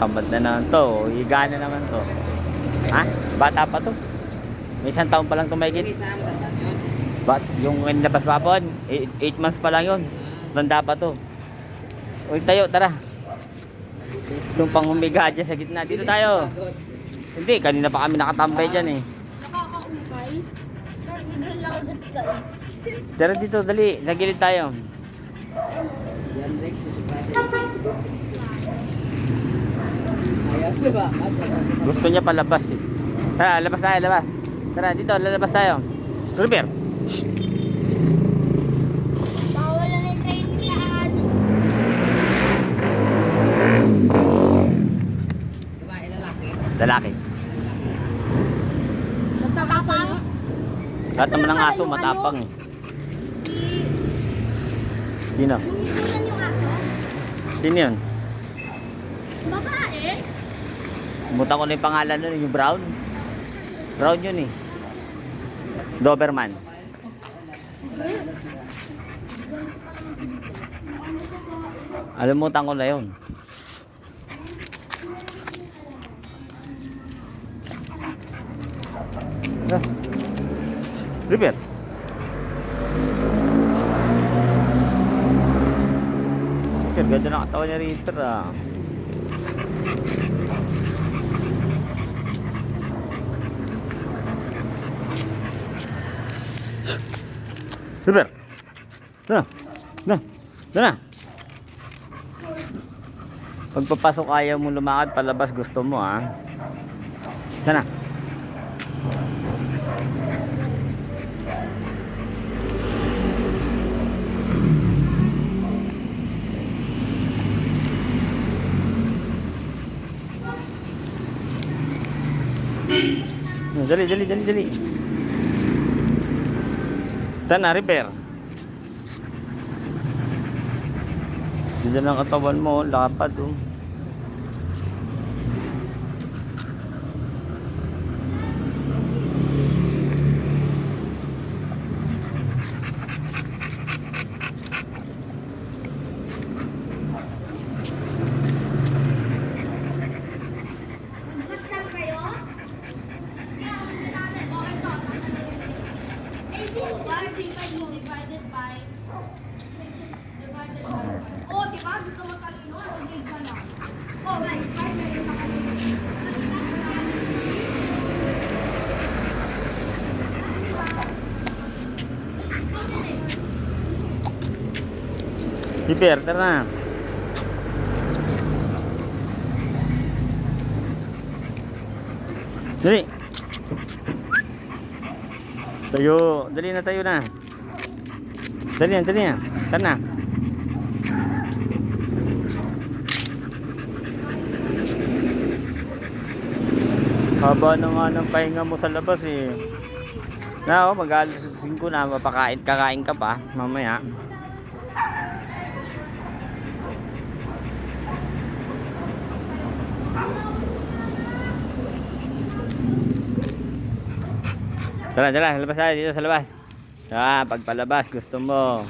Tamad na naman to. Higa na naman to. Ha? Bata pa to. May isang taon pa lang to mahigit. Yung nilabas papon, 8 months pa lang yun. Tanda pa to. Uy, tayo, tara. Sumpang humiga dyan sa gitna. Dito tayo. Hindi, kanina pa kami nakatambay dyan eh. Nakakaumay? Naglalakagat ka eh. Tara dito, dali. Nagilid tayo. Gusto niya palabas eh. Tara, labas tayo, labas. Tara, dito, lalabas tayo. Ruper. Bawal na yung train sa ano. Lalaki. Matapang? Lahat naman ng aso, matapang eh. Sino? Yan yung aso? Sino yun? Babae? Kumutan ko na yung pangalan nun, yung brown. Brown yun eh. Doberman. Alimutan ko na yun. Repair. Ganda ng katawan niya rito ah. Repair. Na. Pagpapasok ayaw mo lumakad, palabas gusto mo ah. Sana. Dali. Tana, repair. Diyan ang katawan mo, lapad oh. Oh, di ba? Gusto mo talino? Grade ka na. Oh, right. Meron sa kanina. Repair, tara na. Dali. Tayo, dali na tayo na. Dali na. Tara na. Haba na nga ng pahinga mo sa labas eh. Na oh, mag-alas 5 na, kakain ka pa mamaya. Tara, labas tayo dito sa labas. Pagpalabas gusto mo.